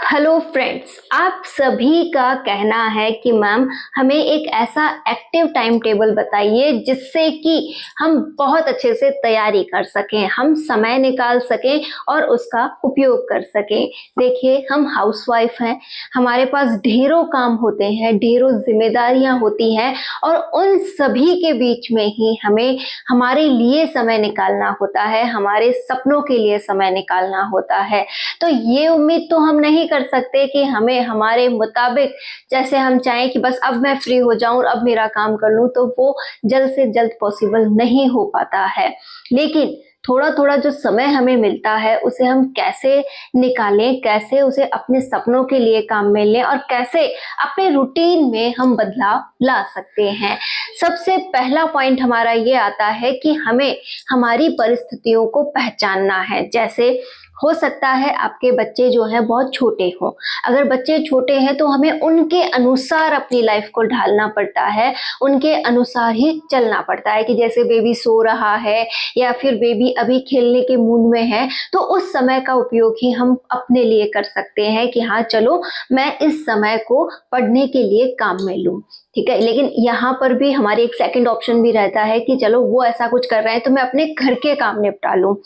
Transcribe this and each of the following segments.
Hello friends, आप सभी का कहना है कि मैम हमें एक ऐसा एक्टिव टाइम टेबल बताइए जिससे कि हम बहुत अच्छे से तैयारी कर सकें, हम समय निकाल सकें और उसका उपयोग कर सकें। देखिए, हम हाउसवाइफ हैं, हमारे पास ढेरों काम होते हैं, ढेरों जिम्मेदारियां होती हैं और उन सभी के बीच में ही हमें हमारे लिए समय निकालना होता है, हमारे सपनों के लिए समय निकालना होता है। तो ये उम्मीद तो हम नहीं कर सकते कि हमें हमारे मुताबिक जैसे हम चाहें कि बस अब मैं फ्री हो जाऊं और अब मेरा काम कर लूं, तो वो जल्द से जल्द पॉसिबल नहीं हो पाता है। लेकिन थोड़ा थोड़ा जो समय हमें मिलता है उसे हम कैसे निकालें, कैसे उसे अपने सपनों के लिए काम में लें और कैसे अपने रूटीन में हम बदलाव ला सकते हैं। सबसे पहला पॉइंट हमारा ये आता है कि हमें हमारी परिस्थितियों को पहचानना है। जैसे हो सकता है आपके बच्चे जो हैं बहुत छोटे हों, अगर बच्चे छोटे हैं तो हमें उनके अनुसार अपनी लाइफ को ढालना पड़ता है, उनके अनुसार ही चलना पड़ता है कि जैसे बेबी सो रहा है या फिर बेबी अभी खेलने के मूड में है, तो उस समय का उपयोग ही हम अपने लिए कर सकते हैं कि हाँ चलो मैं इस समय को पढ़ने के लिए काम में लूँ, ठीक है। लेकिन यहाँ पर भी हमारी एक सेकंड ऑप्शन भी रहता है कि चलो वो ऐसा कुछ कर रहे हैं तो मैं अपने घर के काम निपटा लूँ।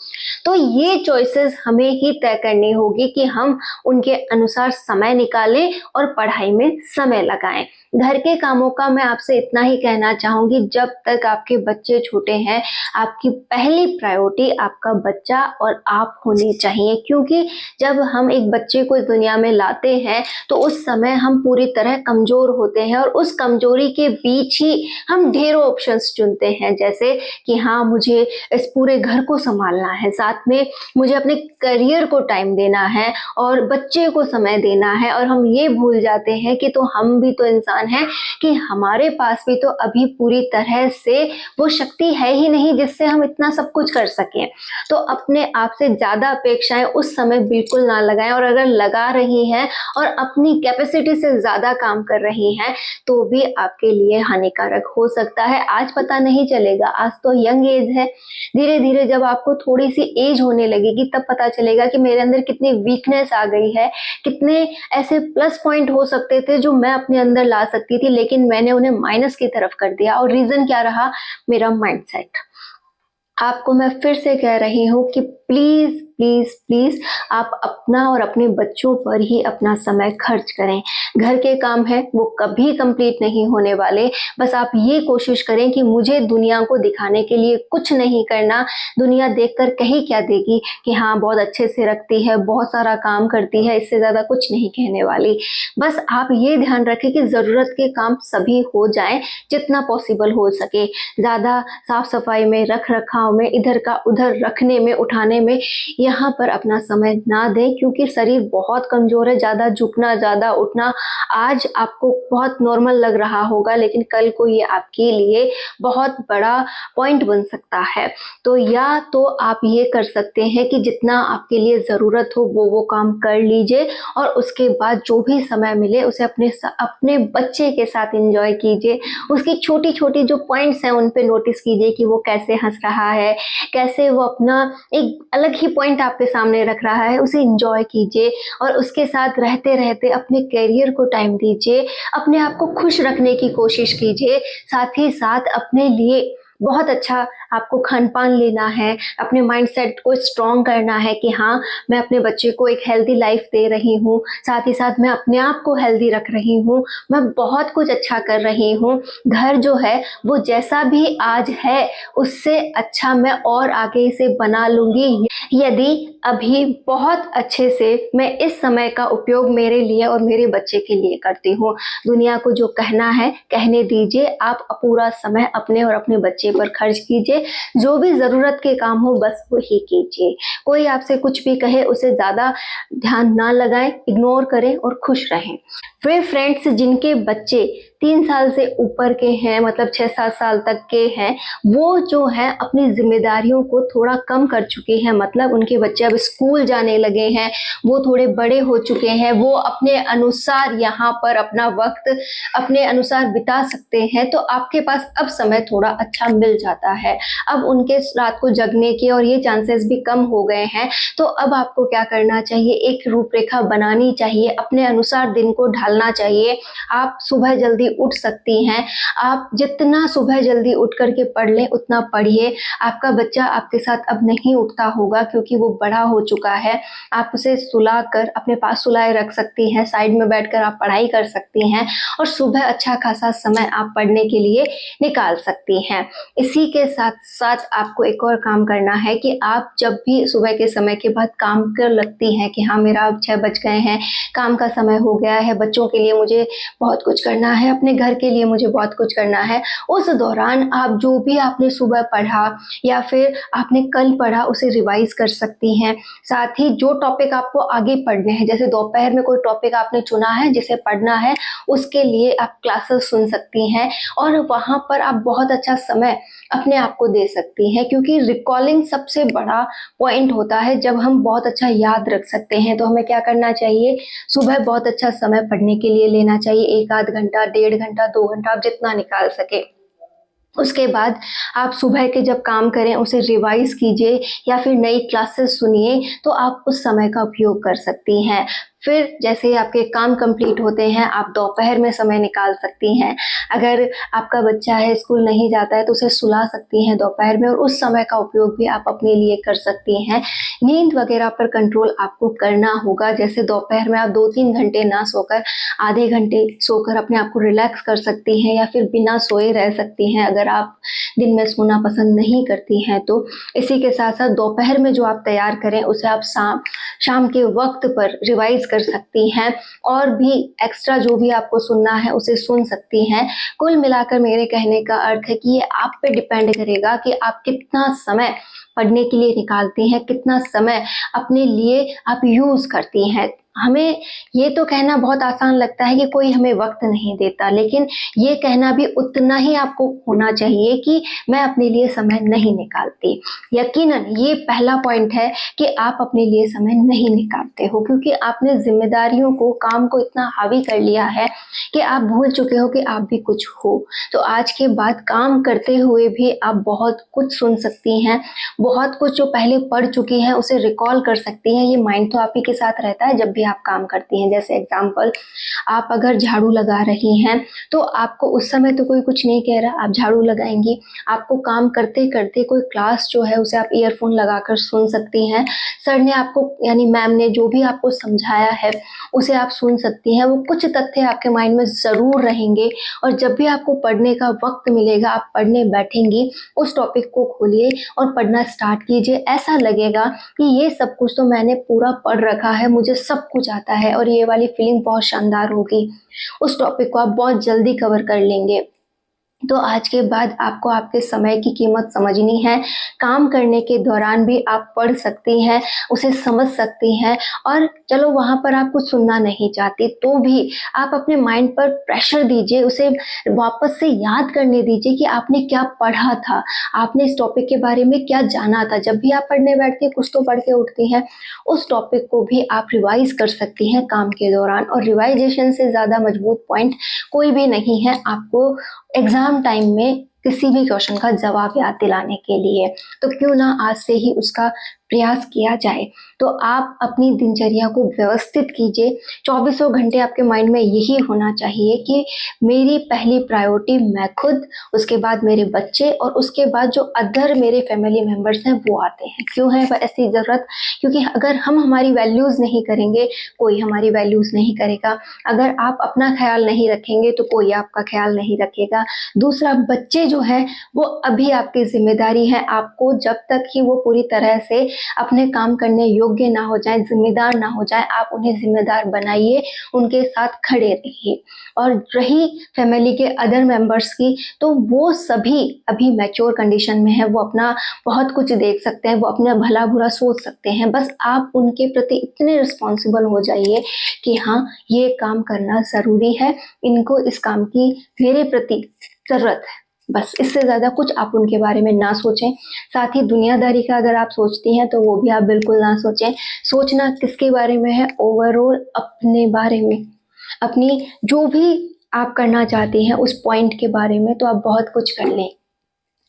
तो ये चॉइसेस हमें ही तय करनी होगी कि हम उनके अनुसार समय निकालें और पढ़ाई में समय लगाएं। घर के कामों का मैं आपसे इतना ही कहना चाहूंगी, जब तक आपके बच्चे छोटे हैं आपकी पहली प्रायोरिटी आपका बच्चा और आप होनी चाहिए, क्योंकि जब हम एक बच्चे को इस दुनिया में लाते हैं तो उस समय हम पूरी तरह कमजोर होते हैं और उस कमजोरी के बीच ही हम ढेरों ऑप्शंस चुनते हैं, जैसे कि हाँ मुझे इस पूरे घर को संभालना है, साथ में मुझे अपने करियर को टाइम देना है और बच्चे को समय देना है। और हम ये भूल जाते हैं कि तो हम भी तो इंसान हैं, कि हमारे पास भी तो अभी पूरी तरह से वो शक्ति है ही नहीं जिससे हम इतना सब कुछ कर सकें। तो अपने आप से ज्यादा अपेक्षाएं उस समय बिल्कुल ना लगाएं, और अगर लगा रही हैं और अपनी कैपेसिटी से ज्यादा काम कर रही हैं तो भी आपके लिए हानिकारक हो सकता है। आज पता नहीं चलेगा, आज तो यंग एज है, धीरे धीरे जब आपको थोड़ी सी एज होने लगेगी तब पता चलेगा कि मेरे अंदर कितनी वीकनेस आ गई है, कितने ऐसे प्लस पॉइंट हो सकते थे जो मैं अपने अंदर ला सकती थी, लेकिन मैंने उन्हें माइनस की तरफ कर दिया। और रीजन क्या रहा? मेरा माइंडसेट। आपको मैं फिर से कह रही हूँ कि प्लीज प्लीज प्लीज आप अपना और अपने बच्चों पर ही अपना समय खर्च करें। घर के काम है वो कभी कंप्लीट नहीं होने वाले, बस आप ये कोशिश करें कि मुझे दुनिया को दिखाने के लिए कुछ नहीं करना। दुनिया देखकर कही क्या देगी कि हाँ बहुत अच्छे से रखती है, बहुत सारा काम करती है, इससे ज्यादा कुछ नहीं कहने वाली। बस आप ये ध्यान रखें कि जरूरत के काम सभी हो जाएं जितना पॉसिबल हो सके। ज्यादा साफ सफाई में, रख रखाव में, इधर का उधर रखने में, उठाने में यहाँ पर अपना समय ना दें, क्योंकि शरीर बहुत कमजोर है। ज्यादा झुकना, ज्यादा उठना आज आपको बहुत नॉर्मल लग रहा होगा, लेकिन कल को ये आपके लिए बहुत बड़ा पॉइंट बन सकता है। तो या तो आप ये कर सकते हैं कि जितना आपके लिए जरूरत हो वो काम कर लीजिए और उसके बाद जो भी समय मिले उसे अपने बच्चे के साथ एंजॉय कीजिए। उसकी छोटी छोटी जो पॉइंट्स हैं उन पे नोटिस कीजिए कि वो कैसे हंस रहा है, कैसे वो अपना एक अलग ही पॉइंट आपके सामने रख रहा है, उसे एंजॉय कीजिए। और उसके साथ रहते रहते अपने करियर को टाइम दीजिए, अपने आप को खुश रखने की कोशिश कीजिए। साथ ही साथ अपने लिए बहुत अच्छा आपको खान पान लेना है, अपने माइंडसेट को स्ट्रॉन्ग करना है कि हाँ मैं अपने बच्चे को एक हेल्दी लाइफ दे रही हूँ, साथ ही साथ मैं अपने आप को हेल्दी रख रही हूँ, मैं बहुत कुछ अच्छा कर रही हूँ। घर जो है वो जैसा भी आज है उससे अच्छा मैं और आगे इसे बना लूंगी, यदि अभी बहुत अच्छे से मैं इस समय का उपयोग मेरे लिए और मेरे बच्चे के लिए करती हूँ। दुनिया को जो कहना है कहने दीजिए, आप पूरा समय अपने और अपने बच्चे पर खर्च कीजिए। जो भी जरूरत के काम हो बस वही कीजिए। कोई आपसे कुछ भी कहे उसे ज्यादा ध्यान ना लगाएं, इग्नोर करें और खुश रहें। वे फ्रेंड्स जिनके बच्चे 3 साल से ऊपर के हैं, मतलब 6-7 साल तक के हैं, वो जो है अपनी जिम्मेदारियों को थोड़ा कम कर चुके हैं, मतलब उनके बच्चे अब स्कूल जाने लगे हैं, वो थोड़े बड़े हो चुके हैं, वो अपने अनुसार यहाँ पर अपना वक्त अपने अनुसार बिता सकते हैं। तो आपके पास अब समय थोड़ा अच्छा मिल जाता है। अब उनके रात को जगने के और ये चांसेस भी कम हो गए हैं। तो अब आपको क्या करना चाहिए, एक रूपरेखा बनानी चाहिए, अपने अनुसार दिन को ढालना चाहिए। आप सुबह जल्दी उठ सकती हैं, आप जितना सुबह जल्दी उठ करके पढ़ लें उतना पढ़िए। आपका बच्चा आपके साथ अब नहीं उठता होगा क्योंकि वो बड़ा हो चुका है। आप उसे सुलाकर अपने पास सुलाए रख सकती हैं, साइड में बैठकर आप पढ़ाई कर सकती हैं और सुबह अच्छा खासा समय आप पढ़ने के लिए निकाल सकती हैं। इसी के साथ साथ आपको एक और काम करना है कि आप जब भी सुबह के समय के बाद काम कर लगती हैं कि हाँ मेरा अब 6 बज गए हैं, काम का समय हो गया है, बच्चों के लिए मुझे बहुत कुछ करना है, अपने घर के लिए मुझे बहुत कुछ करना है, उस दौरान आप जो भी आपने सुबह पढ़ा या फिर आपने कल पढ़ा उसे रिवाइज कर सकती हैं। साथ ही जो टॉपिक आपको आगे पढ़ने हैं, जैसे दोपहर में कोई टॉपिक आपने चुना है जिसे पढ़ना है, उसके लिए आप क्लासेस सुन सकती हैं और वहाँ पर आप बहुत अच्छा समय अपने आप को दे सकती हैं, क्योंकि रिकॉलिंग सबसे बड़ा पॉइंट होता है। जब हम बहुत अच्छा याद रख सकते हैं तो हमें क्या करना चाहिए, सुबह बहुत अच्छा समय पढ़ने के लिए लेना चाहिए, 1 आध घंटा, 1.5 घंटा, 2 घंटा, आप जितना निकाल सके। उसके बाद आप सुबह के जब काम करें उसे रिवाइज कीजिए या फिर नई क्लासेस सुनिए, तो आप उस समय का उपयोग कर सकती हैं। फिर जैसे ही आपके काम कंप्लीट होते हैं आप दोपहर में समय निकाल सकती हैं। अगर आपका बच्चा है, स्कूल नहीं जाता है, तो उसे सुला सकती हैं दोपहर में और उस समय का उपयोग भी आप अपने लिए कर सकती हैं। नींद वगैरह पर कंट्रोल आपको करना होगा, जैसे दोपहर में आप 2-3 घंटे ना सोकर आधे घंटे सोकर अपने आप को रिलैक्स कर सकती हैं या फिर बिना सोए रह सकती हैं अगर आप दिन में सोना पसंद नहीं करती हैं तो। इसी के साथ साथ दोपहर में जो आप तैयार करें उसे आप शाम के वक्त पर रिवाइज कर सकती हैं और भी एक्स्ट्रा जो भी आपको सुनना है उसे सुन सकती हैं। कुल मिलाकर मेरे कहने का अर्थ है कि ये आप पे डिपेंड करेगा कि आप कितना समय पढ़ने के लिए निकालती हैं, कितना समय अपने लिए आप यूज करती हैं। हमें ये तो कहना बहुत आसान लगता है कि कोई हमें वक्त नहीं देता, लेकिन ये कहना भी उतना ही आपको होना चाहिए कि मैं अपने लिए समय नहीं निकालती। यकीनन ये पहला पॉइंट है कि आप अपने लिए समय नहीं निकालते हो, क्योंकि आपने जिम्मेदारियों को, काम को इतना हावी कर लिया है कि आप भूल चुके हो कि आप भी कुछ हो। तो आज के बाद काम करते हुए भी आप बहुत कुछ सुन सकती हैं, बहुत कुछ जो पहले पढ़ चुकी हैं उसे रिकॉल कर सकती हैं। ये माइंड तो आप ही के साथ रहता है जब भी आप काम करती हैं। जैसे एग्जाम्पल, आप अगर झाड़ू लगा रही हैं तो आपको उस समय तो कोई कुछ नहीं कह रहा, आप झाड़ू लगाएंगी। आपको काम करते करते कोई क्लास जो है उसे आप ईयरफोन लगाकर सुन सकती हैं। सर ने आपको, यानी मैम ने जो भी आपको समझाया है उसे आप सुन सकती हैं। वो कुछ तथ्य आपके माइंड में ज़रूर रहेंगे और जब भी आपको पढ़ने का वक्त मिलेगा, आप पढ़ने बैठेंगी, उस टॉपिक को खोलिए और पढ़ना स्टार्ट कीजिए। ऐसा लगेगा कि ये सब कुछ तो मैंने पूरा पढ़ रखा है, मुझे सब कुछ आता है और ये वाली फीलिंग बहुत शानदार होगी। उस टॉपिक को आप बहुत जल्दी कवर कर लेंगे। तो आज के बाद आपको आपके समय की कीमत समझनी है। काम करने के दौरान भी आप पढ़ सकती हैं, उसे समझ सकती हैं और चलो वहाँ पर आप कुछ सुनना नहीं चाहती तो भी आप अपने माइंड पर प्रेशर दीजिए, उसे वापस से याद करने दीजिए कि आपने क्या पढ़ा था, आपने इस टॉपिक के बारे में क्या जाना था। जब भी आप पढ़ने बैठती हैं, कुछ तो पढ़ के उठती हैं, उस टॉपिक को भी आप रिवाइज कर सकती हैं काम के दौरान। और रिवाइजेशन से ज़्यादा मजबूत पॉइंट कोई भी नहीं है आपको एग्जाम टाइम में किसी भी क्वेश्चन का जवाब याद दिलाने के लिए। तो क्यों ना आज से ही उसका प्रयास किया जाए। तो आप अपनी दिनचर्या को व्यवस्थित कीजिए। 24 घंटे आपके माइंड में यही होना चाहिए कि मेरी पहली प्रायोरिटी मैं खुद, उसके बाद मेरे बच्चे और उसके बाद जो अदर मेरे फैमिली मेम्बर्स हैं वो आते हैं। क्यों है ऐसी ज़रूरत? क्योंकि अगर हम हमारी वैल्यूज़ नहीं करेंगे, कोई हमारी वैल्यूज़ नहीं करेगा। अगर आप अपना ख्याल नहीं रखेंगे तो कोई आपका ख्याल नहीं रखेगा। दूसरा, बच्चे जो है वो अभी आपकी जिम्मेदारी है। आपको जब तक कि वो पूरी तरह से अपने काम करने योग्य ना हो जाए, जिम्मेदार ना हो जाए, आप उन्हें जिम्मेदार बनाइए, उनके साथ खड़े रहिए। और रही फैमिली के अदर मेंबर्स की, तो वो सभी अभी मैच्योर कंडीशन में है, वो अपना बहुत कुछ देख सकते हैं, वो अपना भला बुरा सोच सकते हैं। बस आप उनके प्रति इतने रिस्पॉन्सिबल हो जाइए कि हाँ, ये काम करना ज़रूरी है, इनको इस काम की मेरे प्रति ज़रूरत है। बस इससे ज़्यादा कुछ आप उनके बारे में ना सोचें। साथ ही दुनियादारी का अगर आप सोचती हैं तो वो भी आप बिल्कुल ना सोचें। सोचना किसके बारे में है? ओवरऑल अपने बारे में। अपनी जो भी आप करना चाहती हैं उस पॉइंट के बारे में तो आप बहुत कुछ कर लें।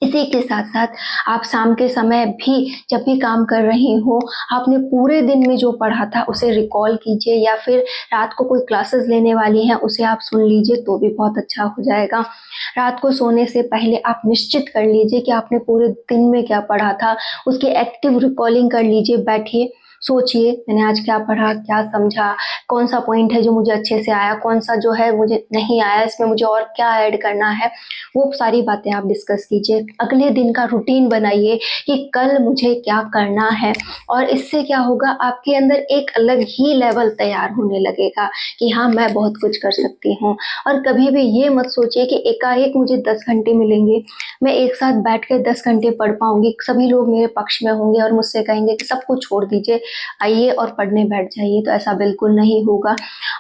इसी के साथ-साथ आप शाम के समय भी जब भी काम कर रही हो, आपने पूरे दिन में जो पढ़ा था उसे रिकॉल कीजिए, या फिर रात को कोई क्लासेस लेने वाली हैं उसे आप सुन लीजिए तो भी बहुत अच्छा हो जाएगा। रात को सोने से पहले आप निश्चित कर लीजिए कि आपने पूरे दिन में क्या पढ़ा था, उसकी एक्टिव रिकॉलिंग कर लीजिए, बैठिए, सोचिए मैंने आज क्या पढ़ा, क्या समझा, कौन-सा पॉइंट है जो मुझे अच्छे से आया, कौन-सा जो है मुझे नहीं आया, इसमें मुझे और क्या ऐड करना है, वो सारी बातें आप डिस्कस कीजिए। अगले दिन का रूटीन बनाइए कि कल मुझे क्या करना है, और इससे क्या होगा, आपके अंदर एक अलग ही लेवल तैयार होने लगेगा कि हाँ, मैं बहुत कुछ कर सकती हूँ। और कभी भी ये मत सोचिए कि एकाएक मुझे 10 घंटे मिलेंगे, मैं एक साथ बैठ के 10 घंटे पढ़ पाऊँगी, सभी लोग मेरे पक्ष में होंगे और मुझसे कहेंगे कि सब कुछ छोड़ दीजिए, आइए और पढ़ने बैठ जाइए, तो ऐसा बिल्कुल नहीं होगा।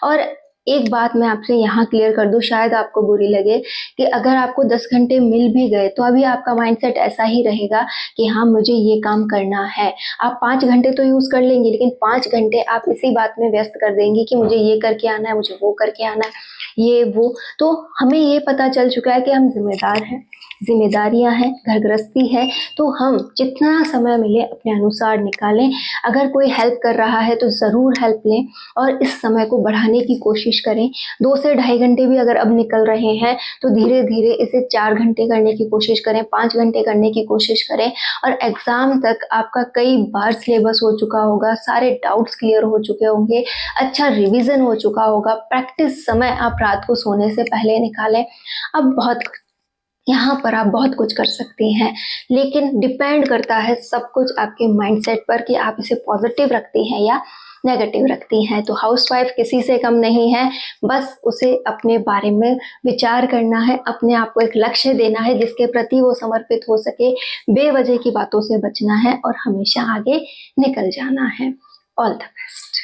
और एक बात मैं आपसे यहाँ क्लियर कर दूँ, शायद आपको बुरी लगे, कि अगर आपको 10 घंटे मिल भी गए तो अभी आपका माइंडसेट ऐसा ही रहेगा कि हाँ, मुझे ये काम करना है। आप 5 घंटे तो यूज़ कर लेंगे, लेकिन 5 घंटे आप इसी बात में व्यस्त कर देंगी कि मुझे ये करके आना है, मुझे वो करके आना है, ये वो। तो हमें ये पता चल चुका है कि हम ज़िम्मेदार हैं, ज़िम्मेदारियाँ हैं, घर गृहस्थी है, तो हम जितना समय मिले अपने अनुसार निकालें। अगर कोई हेल्प कर रहा है तो ज़रूर हेल्प लें और इस समय को बढ़ाने की कोशिश करें। 2 से ढाई घंटे भी अगर अब निकल रहे हैं तो धीरे-धीरे इसे 4 घंटे करने की कोशिश करें, 5 घंटे करने की कोशिश करें, और एग्ज़ाम तक आपका कई बार सिलेबस हो चुका होगा, सारे डाउट्स क्लियर हो चुके होंगे, अच्छा रिवीजन हो चुका होगा। प्रैक्टिस समय आप रात को सोने से पहले निकालें। अब बहुत यहाँ पर आप बहुत कुछ कर सकती हैं, लेकिन डिपेंड करता है सब कुछ आपके माइंडसेट पर कि आप इसे पॉजिटिव रखती हैं या नेगेटिव रखती हैं। तो हाउसवाइफ किसी से कम नहीं है, बस उसे अपने बारे में विचार करना है, अपने आप को एक लक्ष्य देना है जिसके प्रति वो समर्पित हो सके, बेवजह की बातों से बचना है और हमेशा आगे निकल जाना है। All the best.